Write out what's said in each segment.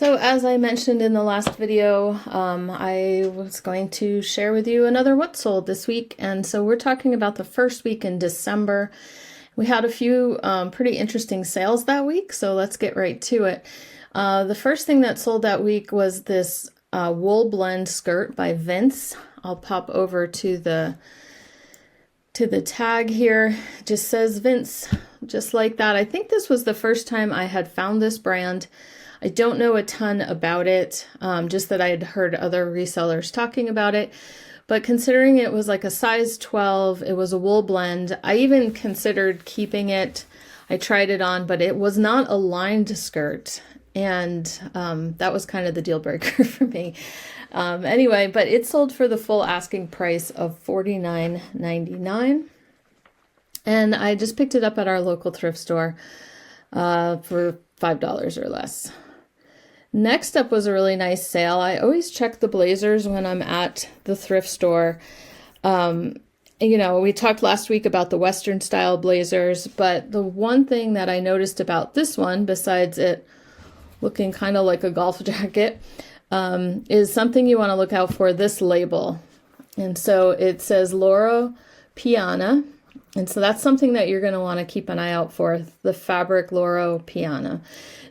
So as I mentioned in the last video, I was going to share with you another what sold this week. And so we're talking about the first week in December. We had a few pretty interesting sales that week, so let's get right to it. The first thing that sold that week was this wool blend skirt by Vince. I'll pop over to the tag here. It just says Vince, just like that. I think this was the first time I had found this brand. I don't know a ton about it, just that I had heard other resellers talking about it. But considering it was like a size 12, it was a wool blend, I even considered keeping it. I tried it on, but it was not a lined skirt. And that was kind of the deal breaker for me. Anyway, but it sold for the full asking price of $49.99. And I just picked it up at our local thrift store for $5 or less. Next up was a really nice sale. I always check the blazers when I'm at the thrift store. You know, we talked last week about the Western style blazers, but the one thing that I noticed about this one, besides it looking kind of like a golf jacket, is something you want to look out for, this label. And so it says Loro Piana. And so that's something that you're going to want to keep an eye out for, the fabric Loro Piana.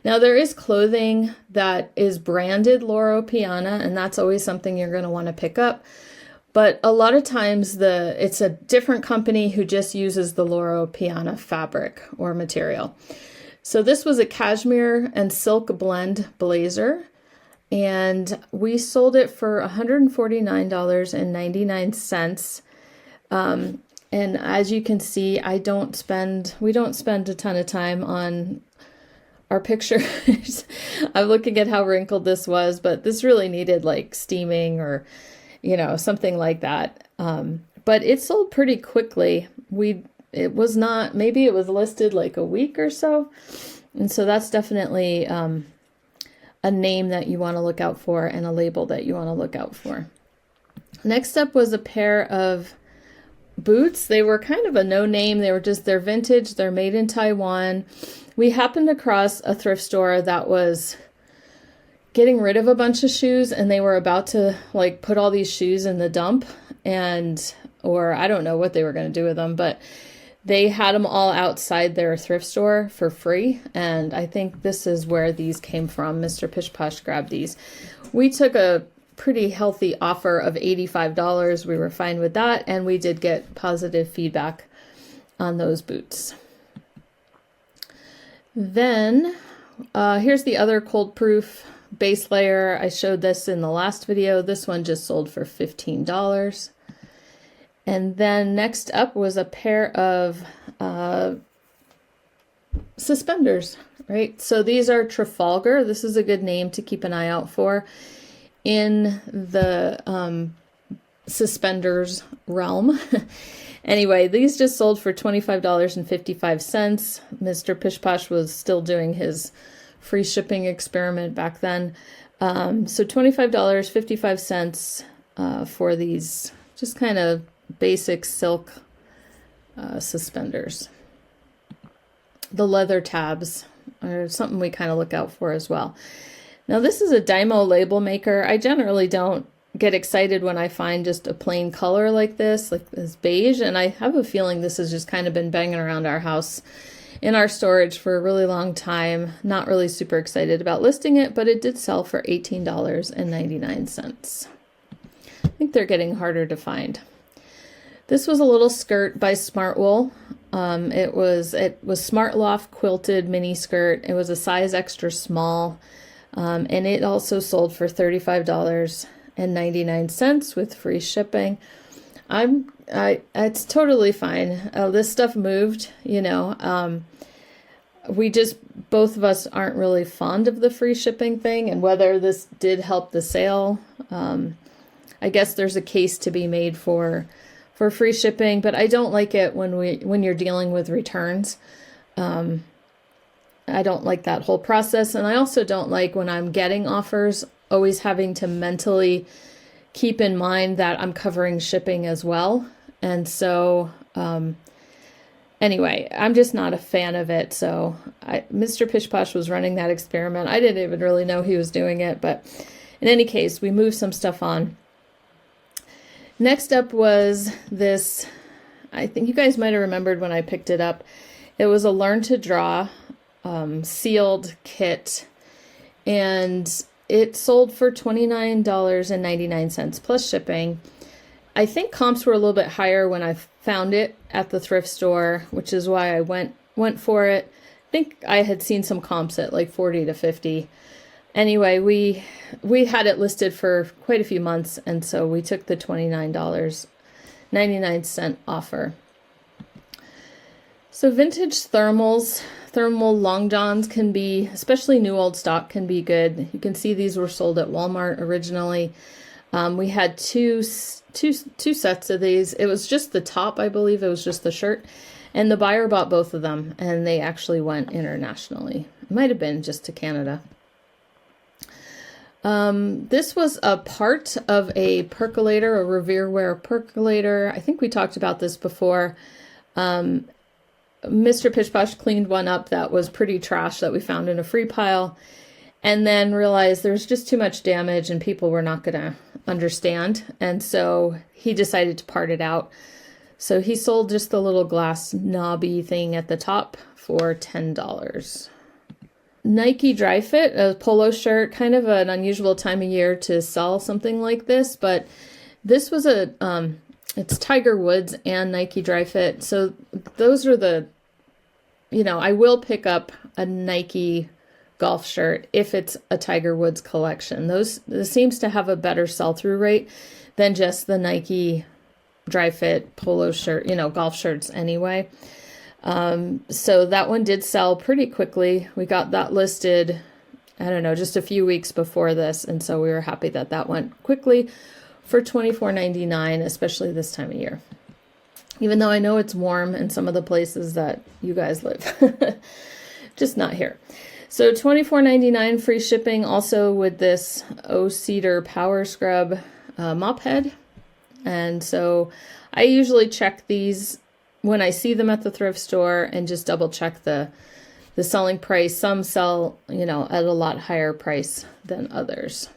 Now there is clothing that is branded Loro Piana, and that's always something you're going to want to pick up. But a lot of times it's a different company who just uses the Loro Piana fabric or material. So this was a cashmere and silk blend blazer, and we sold it for $149.99. And as you can see, we don't spend a ton of time on our pictures. I'm looking at how wrinkled this was, but this really needed like steaming or, you know, something like that. But it sold pretty quickly. It was not, maybe it was listed like a week or so. And so that's definitely a name that you want to look out for and a label that you want to look out for. Next up was a pair of boots. They were kind of a no-name. They're vintage. They're made in Taiwan. We happened across a thrift store that was getting rid of a bunch of shoes, and they were about to like put all these shoes in the dump, or I don't know what they were going to do with them, but they had them all outside their thrift store for free. And I think this is where these came from. Mr. Pish Posh grabbed these. We took a pretty healthy offer of $85. We were fine with that, and we did get positive feedback on those boots. Then here's the other cold proof base layer. I showed this in the last video. This one just sold for $15. And then next up was a pair of suspenders, right? So these are Trafalgar. This is a good name to keep an eye out for in the suspenders realm. Anyway, these just sold for $25.55. Mr. Pish Posh was still doing his free shipping experiment back then. So $25.55 for these just kind of basic silk suspenders. The leather tabs are something we kind of look out for as well. Now this is a Dymo label maker. I generally don't get excited when I find just a plain color like this beige, and I have a feeling this has just kind of been banging around our house in our storage for a really long time. Not really super excited about listing it, but it did sell for $18.99. I think they're getting harder to find. This was a little skirt by Smartwool. It was Smart Loft quilted mini skirt. It was a size extra small, and it also sold for $35.99 with free shipping. It's totally fine. This stuff moved, you know. Both of us aren't really fond of the free shipping thing, and whether this did help the sale, I guess there's a case to be made for free shipping, but I don't like it when you're dealing with returns. I don't like that whole process, and I also don't like when I'm getting offers always having to mentally keep in mind that I'm covering shipping as well. And so Anyway, I'm just not a fan of it. So Mr. Pish Posh was running that experiment. I didn't even really know he was doing it. But in any case, we moved some stuff on. Next up was this, I think you guys might have remembered when I picked it up. It was a Learn to Draw sealed kit. And it sold for $29.99 plus shipping. I think comps were a little bit higher when I found it at the thrift store, which is why I went for it. I think I had seen some comps at like 40 to 50. Anyway, we had it listed for quite a few months, and so we took the $29.99 offer. So vintage thermal long johns can be, especially new old stock, can be good. You can see these were sold at Walmart originally. We had two sets of these. It was just the top, I believe. It was just the shirt. And the buyer bought both of them, and they actually went internationally. It might have been just to Canada. This was a part of a percolator, a Reselling percolator. I think we talked about this before. Mr. Pish Posh cleaned one up that was pretty trash that we found in a free pile, and then realized there was just too much damage and people were not going to understand. And so he decided to part it out. So he sold just the little glass knobby thing at the top for $10. Nike Dry Fit, a polo shirt, kind of an unusual time of year to sell something like this, but this was it's Tiger Woods and Nike Dry Fit. So those are the, I will pick up a Nike golf shirt if it's a Tiger Woods collection. This seems to have a better sell-through rate than just the Nike Dry Fit polo shirt, golf shirts anyway. So that one did sell pretty quickly. We got that listed, I don't know, just a few weeks before this. And so we were happy that that went quickly for $24.99, especially this time of year. Even though I know it's warm in some of the places that you guys live, just not here. So $24.99 free shipping, also with this Cedar Power Scrub mop head. And so I usually check these when I see them at the thrift store and just double check the selling price. Some sell, at a lot higher price than others.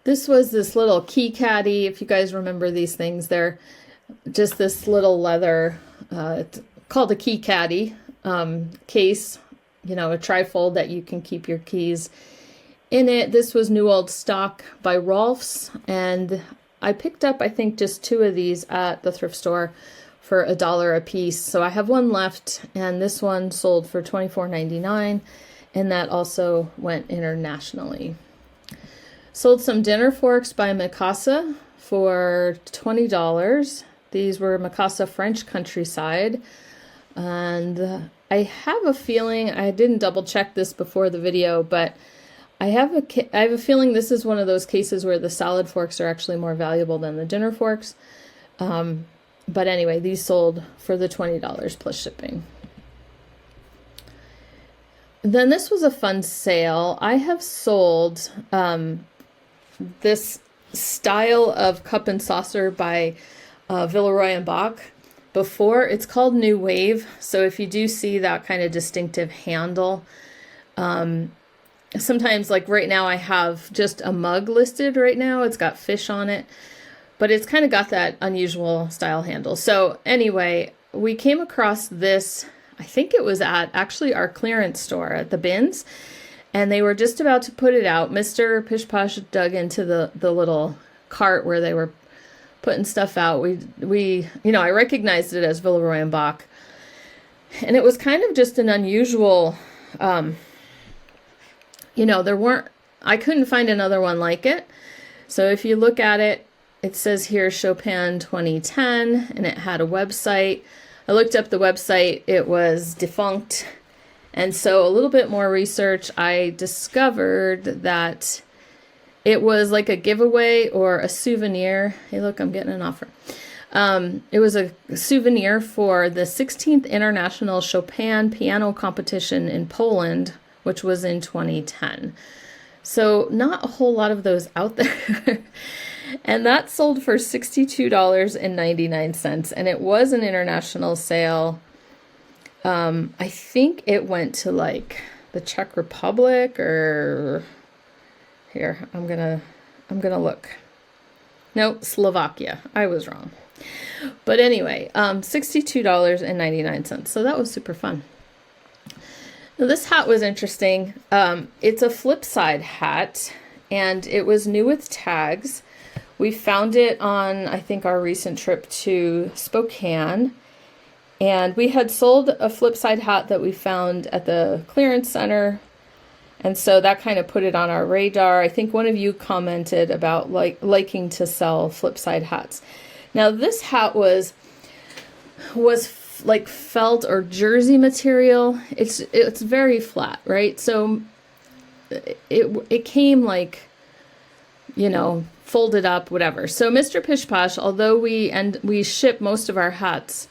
This was this little key caddy. If you guys remember these things, they're just this little leather, it's called a key caddy case, a trifold that you can keep your keys in it. This was new old stock by Rolf's, and I picked up, I think, just two of these at the thrift store for $1 a piece. So I have one left, and this one sold for $24.99, and that also went internationally. Sold some dinner forks by Mikasa for $20. These were Mikasa French Countryside. And I have a feeling, I didn't double check this before the video, but I have a feeling this is one of those cases where the salad forks are actually more valuable than the dinner forks. But anyway, these sold for the $20 plus shipping. Then this was a fun sale. I have sold this style of cup and saucer by Villeroy and Boch before. It's called New Wave. So if you do see that kind of distinctive handle, sometimes, like right now, I have just a mug listed right now. It's got fish on it, but it's kind of got that unusual style handle. So anyway, we came across this, I think it was at actually our clearance store at the bins, and they were just about to put it out. Mr. Pish Posh dug into the little cart where they were putting stuff out. We I recognized it as Villeroy and Boch, and it was kind of just an unusual, I couldn't find another one like it. So if you look at it, it says here Chopin 2010, and it had a website. I looked up the website, it was defunct. And so a little bit more research, I discovered that it was like a giveaway or a souvenir. Hey, look, I'm getting an offer. It was a souvenir for the 16th International Chopin Piano Competition in Poland, which was in 2010. So not a whole lot of those out there. And that sold for $62.99. And it was an international sale. I think it went to like the Czech Republic or here, I'm gonna look. No, Slovakia. I was wrong. But anyway, $62.99. So that was super fun. Now, this hat was interesting. It's a flip side hat, and it was new with tags. We found it on, I think, our recent trip to Spokane. And we had sold a flip side hat that we found at the clearance center. And so that kind of put it on our radar. I think one of you commented about liking to sell flip side hats. Now this hat was like felt or jersey material. It's very flat, right? So it came like, you know, folded up, whatever. So Mr. Pish Posh, although we ship most of our hats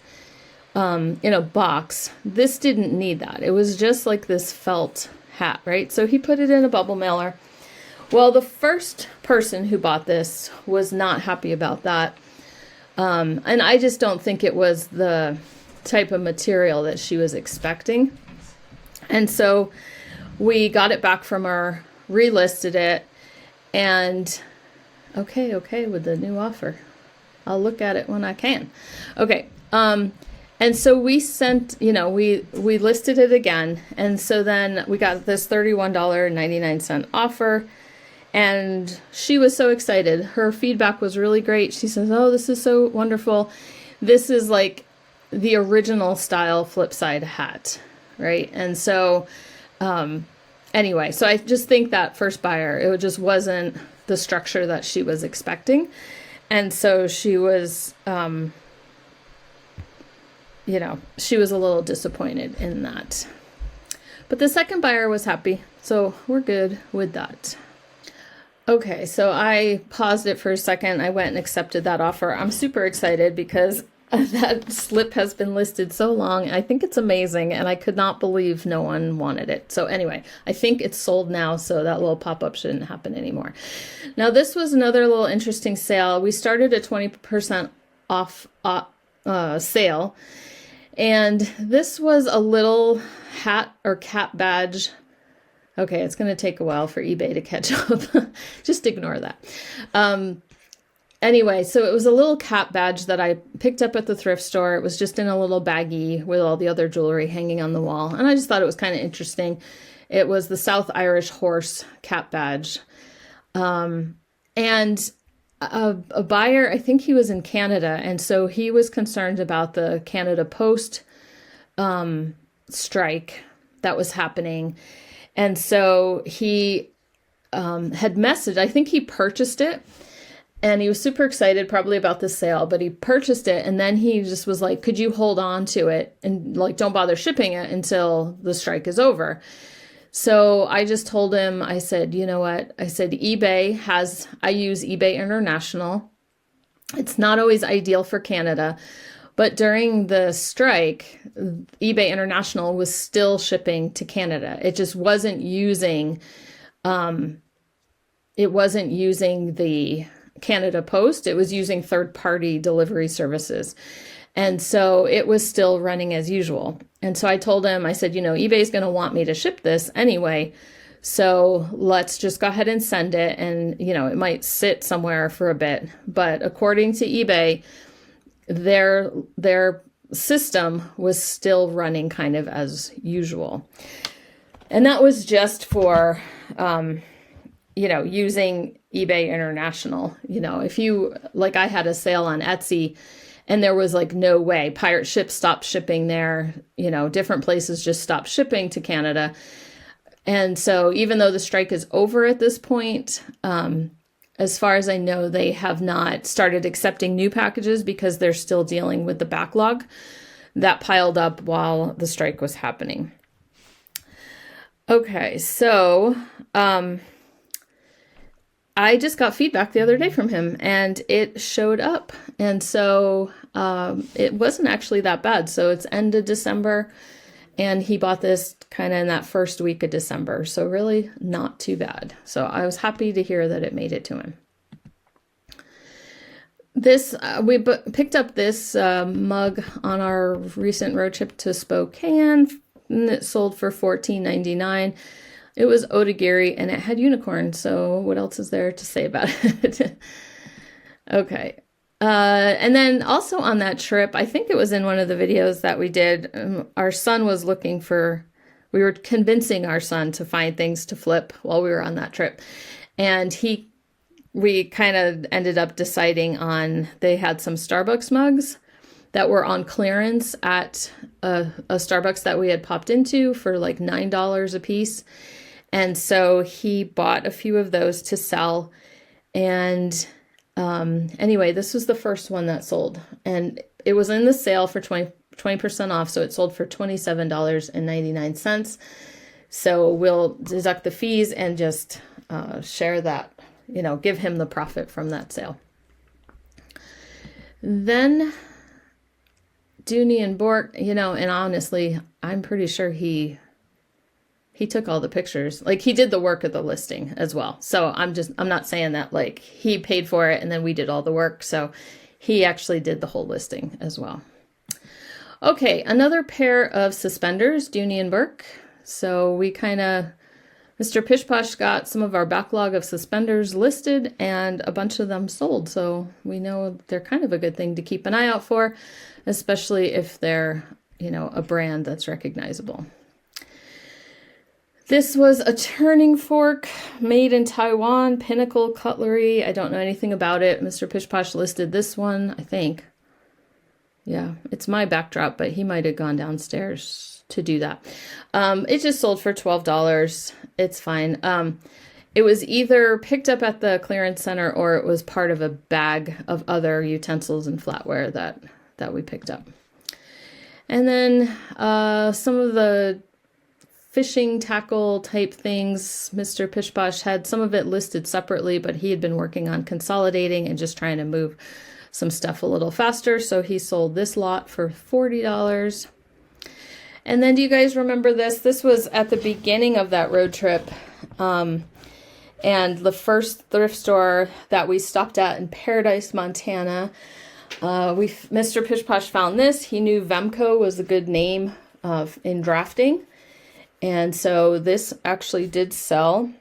in a box, this didn't need that. It was just like this felt hat, right? So he put it in a bubble mailer. Well, the first person who bought this was not happy about that. And I just don't think it was the type of material that she was expecting. And so we got it back from her, relisted it, and okay, with the new offer. I'll look at it when I can. Okay. And so we sent, you know, we listed it again. And so then we got this $31.99 offer. And she was so excited. Her feedback was really great. She says, oh, this is so wonderful. This is like the original style flip side hat, right? And so anyway, so I just think that first buyer, it just wasn't the structure that she was expecting. And so she was, you know, she was a little disappointed in that. But the second buyer was happy. So we're good with that. Okay, so I paused it for a second. I went and accepted that offer. I'm super excited because that slip has been listed so long. I think it's amazing, and I could not believe no one wanted it. So anyway, I think it's sold now, so that little pop-up shouldn't happen anymore. Now, this was another little interesting sale. We started a 20% off sale, and this was a little hat or cap badge. Okay, it's going to take a while for eBay to catch up. Just ignore that. Anyway, so it was a little cap badge that I picked up at the thrift store. It was just in a little baggie with all the other jewelry hanging on the wall. And I just thought it was kind of interesting. It was the South Irish Horse cap badge. And a buyer, I think he was in Canada. And so he was concerned about the Canada Post strike that was happening. And so he had messaged, I think he purchased it, and he was super excited probably about the sale, but he purchased it, and then he just was like, could you hold on to it and like don't bother shipping it until the strike is over? So I just told him, I said, you know what? I said, I use eBay International. It's not always ideal for Canada, but during the strike, eBay International was still shipping to Canada. It just wasn't using, the Canada Post. It was using third-party delivery services. And so it was still running as usual. And so I told him, I said, you know, eBay's going to want me to ship this anyway. So let's just go ahead and send it. And, you know, it might sit somewhere for a bit. But according to eBay, their system was still running kind of as usual. And that was just for, you know, using eBay International. You know, if you, like I had a sale on Etsy and there was like no way, Pirate Ship stopped shipping there, you know, different places just stopped shipping to Canada. And so even though the strike is over at this point, as far as I know, they have not started accepting new packages because they're still dealing with the backlog that piled up while the strike was happening. Okay, so I just got feedback the other day from him and it showed up. And so it wasn't actually that bad. So it's end of December and he bought this kind of in that first week of December. So really not too bad. So I was happy to hear that it made it to him. This picked up this mug on our recent road trip to Spokane, and it sold for $14.99. It was Otagiri and it had unicorn. So what else is there to say about it? Okay. And then also on that trip, I think it was in one of the videos that we did, our son was looking for, we were convincing our son to find things to flip while we were on that trip. And we kind of ended up deciding on, they had some Starbucks mugs that were on clearance at a Starbucks that we had popped into for like $9 a piece. And so he bought a few of those to sell. And anyway, this was the first one that sold. And it was in the sale for 20% off. So it sold for $27.99. So we'll deduct the fees and just share that, give him the profit from that sale. Then Dooney and Bork, and honestly, I'm pretty sure he took all the pictures. Like, he did the work of the listing as well. So I'm not saying that like he paid for it and then we did all the work. So he actually did the whole listing as well. Okay, another pair of suspenders, Dooney and Bork. So we Mr. Pish Posh got some of our backlog of suspenders listed and a bunch of them sold. So we know they're kind of a good thing to keep an eye out for, especially if they're, a brand that's recognizable. This was a turning fork made in Taiwan, Pinnacle Cutlery. I don't know anything about it. Mr. Pish Posh listed this one, I think. Yeah, it's my backdrop, but he might have gone downstairs to do that. It just sold for $12. It's fine. It was either picked up at the clearance center or it was part of a bag of other utensils and flatware that we picked up. And then some of the fishing tackle type things, Mr. Pish Posh had some of it listed separately, but he had been working on consolidating and just trying to move some stuff a little faster. So he sold this lot for $40. And then do you guys remember this? This was at the beginning of that road trip. And the first thrift store that we stopped at in Paradise, Montana. Mr. Pish Posh found this. He knew Vemco was a good name in drafting. And so this actually did sell.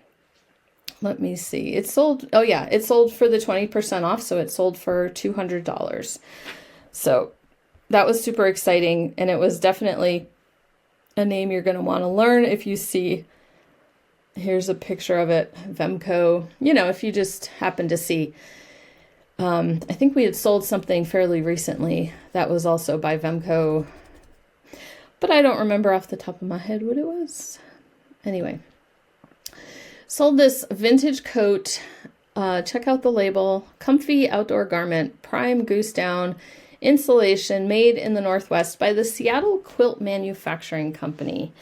Let me see. It sold. Oh yeah, it sold for the 20% off. So it sold for $200. So that was super exciting. And it was definitely a name you're going to want to learn if you see. Here's a picture of it. Vemco. If you just happen to see. I think we had sold something fairly recently that was also by Vemco. But I don't remember off the top of my head what it was. Anyway. Sold this vintage coat. Check out the label. Comfy outdoor garment. Prime goose down. Insulation made in the Northwest by the Seattle Quilt Manufacturing Company.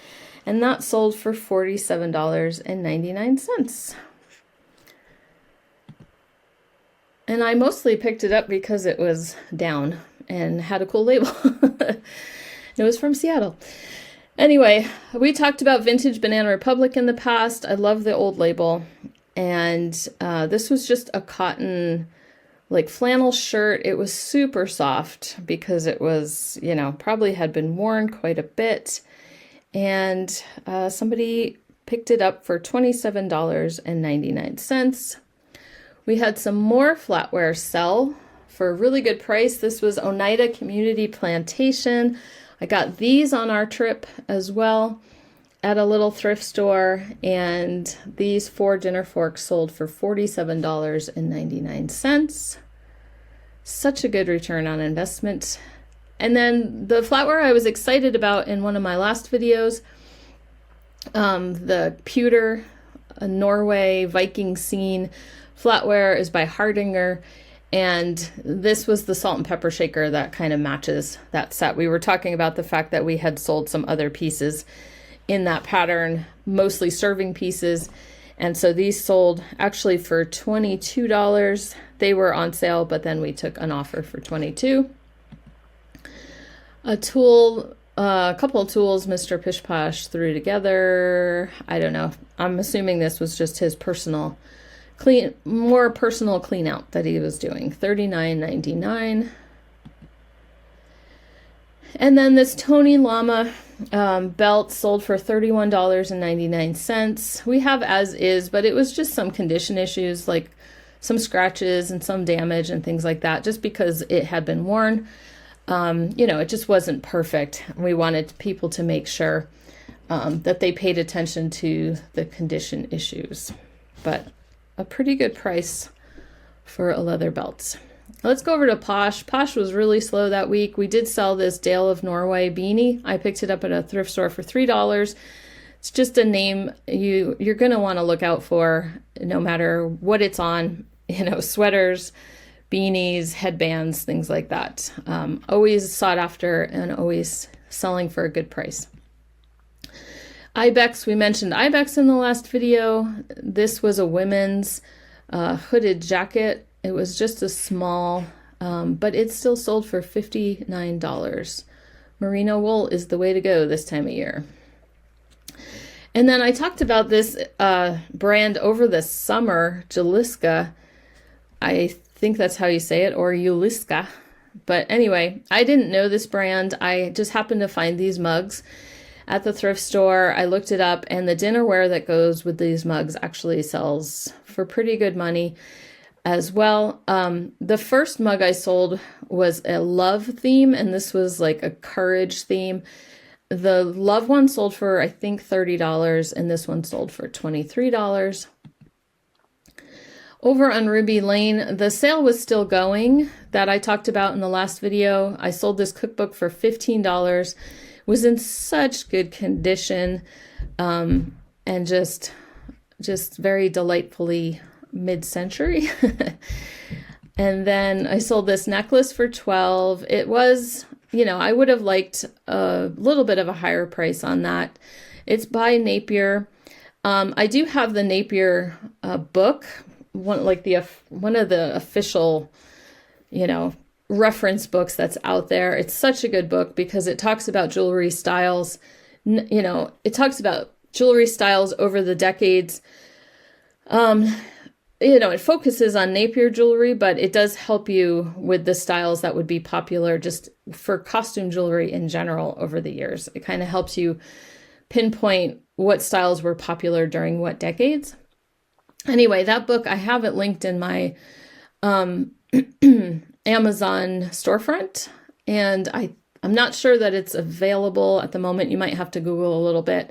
And that sold for $47.99. And I mostly picked it up because it was down and had a cool label. It was from Seattle. Anyway, we talked about Vintage Banana Republic in the past. I love the old label. And this was just a cotton, like flannel shirt. It was super soft because it was, probably had been worn quite a bit. And somebody picked it up for $27.99. We had some more flatware sell for a really good price. This was Oneida Community Plantation. I got these on our trip as well at a little thrift store, and these 4 dinner forks sold for $47.99. Such a good return on investment. And then the flatware I was excited about in one of my last videos, the pewter Norway Viking scene flatware is by Hardinger. And this was the salt and pepper shaker that kind of matches that set. We were talking about the fact that we had sold some other pieces in that pattern, mostly serving pieces. And so these sold actually for $22. They were on sale, but then we took an offer for $22. A couple of tools Mr. Pish Posh threw together. I don't know. I'm assuming this was just his personal more personal clean out that he was doing. $39.99. And then this Tony Llama belt sold for $31.99. We have as is, but it was just some condition issues, like some scratches and some damage and things like that, just because it had been worn. It just wasn't perfect. We wanted people to make sure that they paid attention to the condition issues. But a pretty good price for a leather belt. Let's go over to Posh. Posh was really slow that week. We did sell this Dale of Norway beanie. I picked it up at a thrift store for $3. It's just a name you're going to want to look out for no matter what it's on. Sweaters, beanies, headbands, things like that. Always sought after and always selling for a good price. Ibex, we mentioned Ibex in the last video. This was a women's hooded jacket. It was just a small, but it still sold for $59. Merino wool is the way to go this time of year. And then I talked about this brand over the summer, Jaliska. I think that's how you say it, or Juliska. But anyway, I didn't know this brand. I just happened to find these mugs at the thrift store. I looked it up, and the dinnerware that goes with these mugs actually sells for pretty good money as well. The first mug I sold was a love theme, and this was like a courage theme. The love one sold for, I think, $30, and this one sold for $23. Over on Ruby Lane, the sale was still going that I talked about in the last video. I sold this cookbook for $15. It was in such good condition, and just very delightfully mid-century. And then I sold this necklace for $12. It was, I would have liked a little bit of a higher price on that. It's by Napier. I do have the Napier book, one of the official, reference books that's out there. It's such a good book because it talks about jewelry styles. It talks about jewelry styles over the decades. It focuses on Napier jewelry, but it does help you with the styles that would be popular just for costume jewelry in general over the years. It kind of helps you pinpoint what styles were popular during what decades. Anyway, that book, I have it linked in my Amazon storefront, and I'm not sure that it's available at the moment. You might have to Google a little bit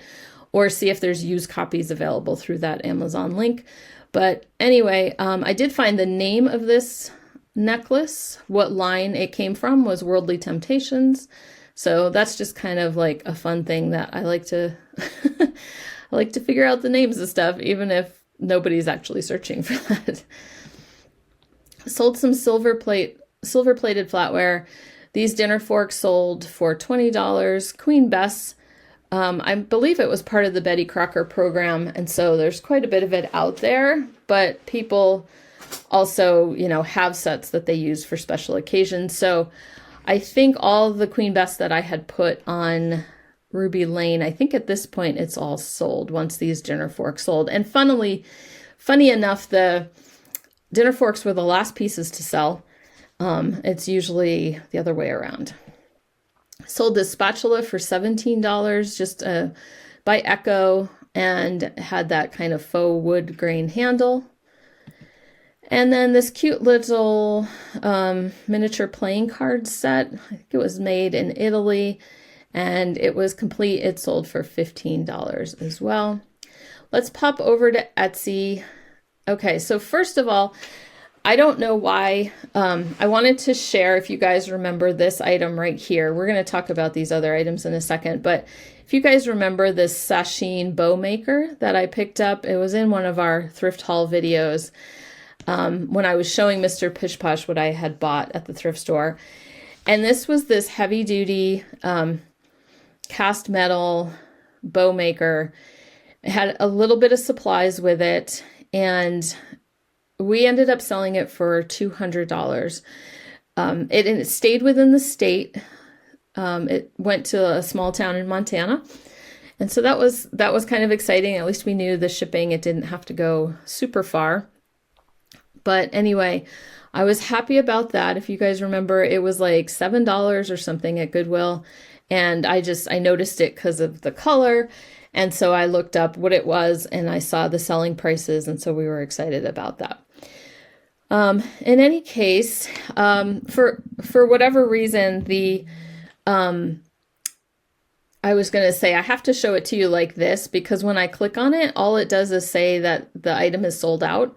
or see if there's used copies available through that Amazon link. But anyway, I did find the name of this necklace. What line it came from was Worldly Temptations. So that's just kind of like a fun thing that I like to I like to figure out the names of stuff, even if nobody's actually searching for that. Sold some silver-plated flatware. These dinner forks sold for $20. Queen Bess, I believe it was part of the Betty Crocker program, and so there's quite a bit of it out there, but people also, have sets that they use for special occasions. So I think all the Queen Bess that I had put on Ruby Lane, I think at this point it's all sold once these dinner forks sold. And funny enough, the dinner forks were the last pieces to sell. It's usually the other way around. Sold this spatula for $17, just by Echo, and had that kind of faux wood grain handle. And then this cute little miniature playing card set. I think it was made in Italy, and it was complete. It sold for $15 as well. Let's pop over to Etsy. Okay, so first of all, I don't know why. I wanted to share, if you guys remember this item right here. We're going to talk about these other items in a second, but if you guys remember this sasheen bow maker that I picked up, it was in one of our thrift haul videos when I was showing Mr. Pish Posh what I had bought at the thrift store. And this was this heavy duty cast metal bow maker. It had a little bit of supplies with it, and we ended up selling it for $200. It stayed within the state. It went to a small town in Montana. And so that was kind of exciting. At least we knew the shipping, it didn't have to go super far. But anyway, I was happy about that. If you guys remember, it was like $7 or something at Goodwill. And I noticed it because of the color. And so I looked up what it was and I saw the selling prices. And so we were excited about that. In any case, for whatever reason, I was going to say, I have to show it to you like this because when I click on it, all it does is say that the item is sold out.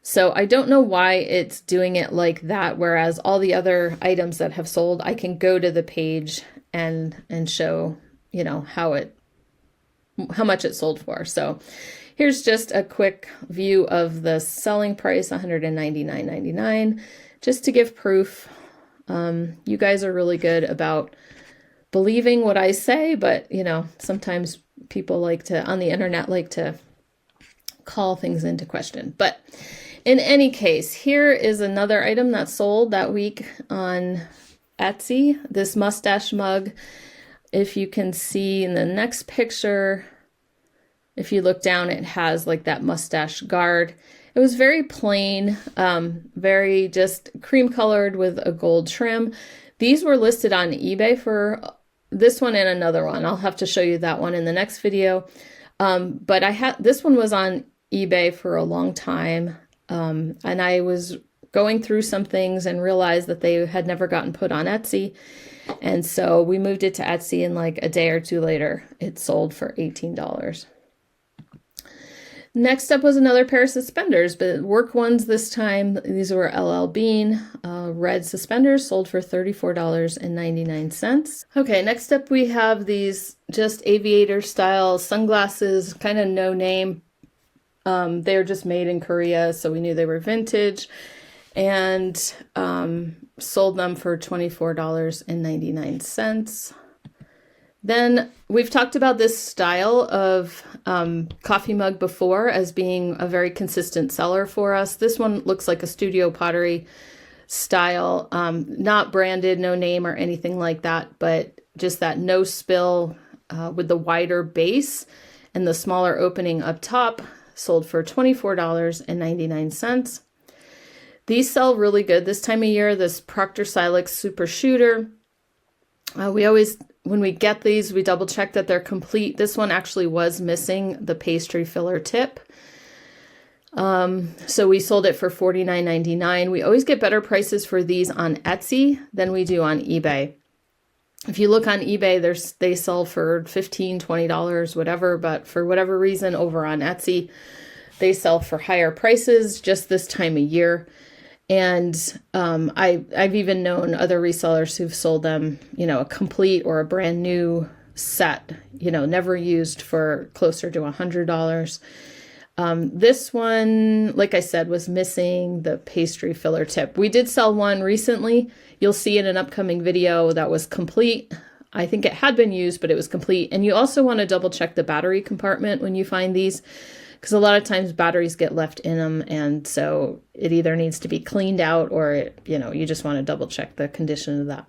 So I don't know why it's doing it like that, whereas all the other items that have sold, I can go to the page and show, you know, how much it sold for. So here's just a quick view of the selling price, $199.99, just to give proof. You guys are really good about believing what I say, but you know, sometimes people on the internet like to call things into question. But in any case, here is another item that sold that week on Etsy, this mustache mug. If you can see in the next picture, if you look down, it has like that mustache guard. It was very plain, very just cream colored with a gold trim. These were listed on eBay for this one and another one. I'll have to show you that one in the next video. But this one was on eBay for a long time. And I was going through some things and realized that they had never gotten put on Etsy. And so we moved it to Etsy, and like a day or two later, it sold for $18. Next up was another pair of suspenders, but work ones this time. These were LL Bean red suspenders, sold for $34.99. Okay, next up we have these just aviator style sunglasses, kind of no name. They're just made in Korea, so we knew they were vintage, and sold them for $24.99. Then we've talked about this style of coffee mug before as being a very consistent seller for us. This one looks like a studio pottery style, not branded, no name or anything like that, but just that no spill with the wider base and the smaller opening up top, sold for $24.99. These sell really good this time of year. This Proctor Silex Super Shooter. We always, when we get these, we double check that they're complete. This one actually was missing the pastry filler tip. So we sold it for $49.99. We always get better prices for these on Etsy than we do on eBay. If you look on eBay, they sell for $15, $20, whatever, but for whatever reason over on Etsy, they sell for higher prices just this time of year. And I've even known other resellers who've sold them, you know, a complete or a brand new set, you know, never used, for closer to $100. This one, like I said, was missing the pastry filler tip. We did sell one recently. You'll see in an upcoming video that was complete. I think it had been used, but it was complete. And you also want to double check the battery compartment when you find these, because a lot of times batteries get left in them. And so it either needs to be cleaned out or, you just want to double check the condition of that.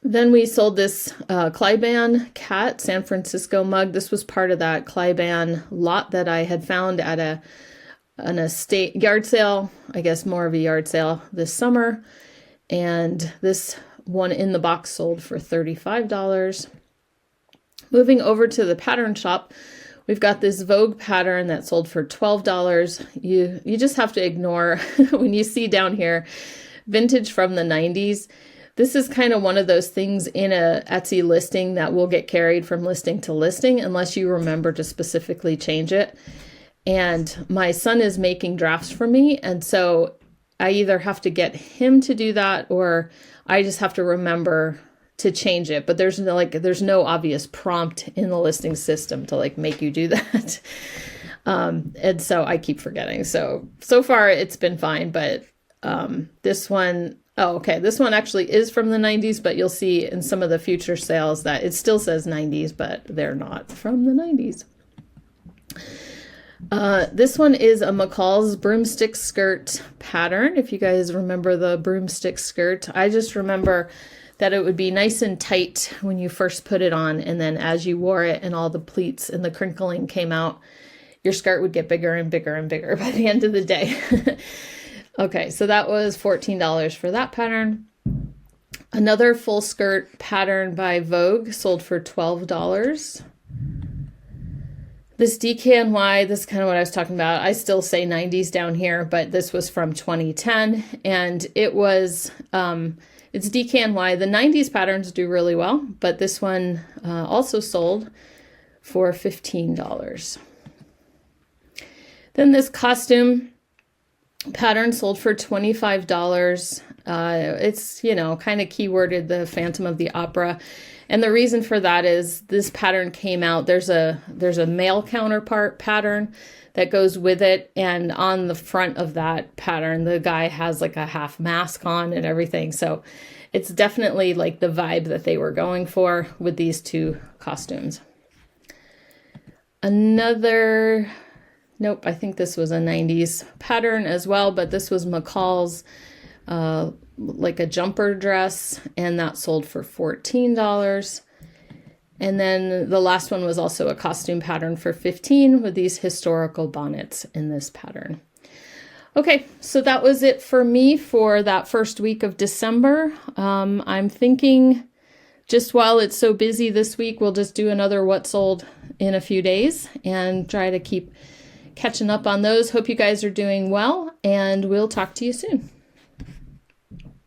Then we sold this Clyban Cat San Francisco mug. This was part of that Clyban lot that I had found at an estate yard sale, I guess more of a yard sale this summer. And this one in the box sold for $35. Moving over to the pattern shop, we've got this Vogue pattern that sold for $12. You just have to ignore when you see down here, vintage from the 90s. This is kind of one of those things in a Etsy listing that will get carried from listing to listing unless you remember to specifically change it. And my son is making drafts for me, and so I either have to get him to do that or I just have to remember to change it. But there's no obvious prompt in the listing system to make you do that. And so I keep forgetting. So far it's been fine, but this one, this one actually is from the 90s, but you'll see in some of the future sales that it still says 90s, but they're not from the 90s. This one is a McCall's broomstick skirt pattern. If you guys remember the broomstick skirt, I just remember that it would be nice and tight when you first put it on, and then as you wore it and all the pleats and the crinkling came out, your skirt would get bigger and bigger and bigger by the end of the day. Okay, so that was $14 for that pattern. Another full skirt pattern by Vogue sold for $12. This DKNY, this is kind of what I was talking about. I still say 90s down here, but this was from 2010, and it was, it's DKNY. The 90s patterns do really well, but this one also sold for $15. Then this costume pattern sold for $25. It's, you know, kind of keyworded the Phantom of the Opera. And the reason for that is this pattern came out. There's a male counterpart pattern that goes with it. And on the front of that pattern, the guy has like a half mask on and everything. So it's definitely like the vibe that they were going for with these two costumes. Another, nope, I think this was a 90s pattern as well, but this was McCall's like a jumper dress, and that sold for $14. And then the last one was also a costume pattern for $15 with these historical bonnets in this pattern. Okay, so that was it for me for that first week of December. I'm thinking just while it's so busy this week, we'll just do another what sold in a few days and try to keep catching up on those. Hope you guys are doing well, and we'll talk to you soon.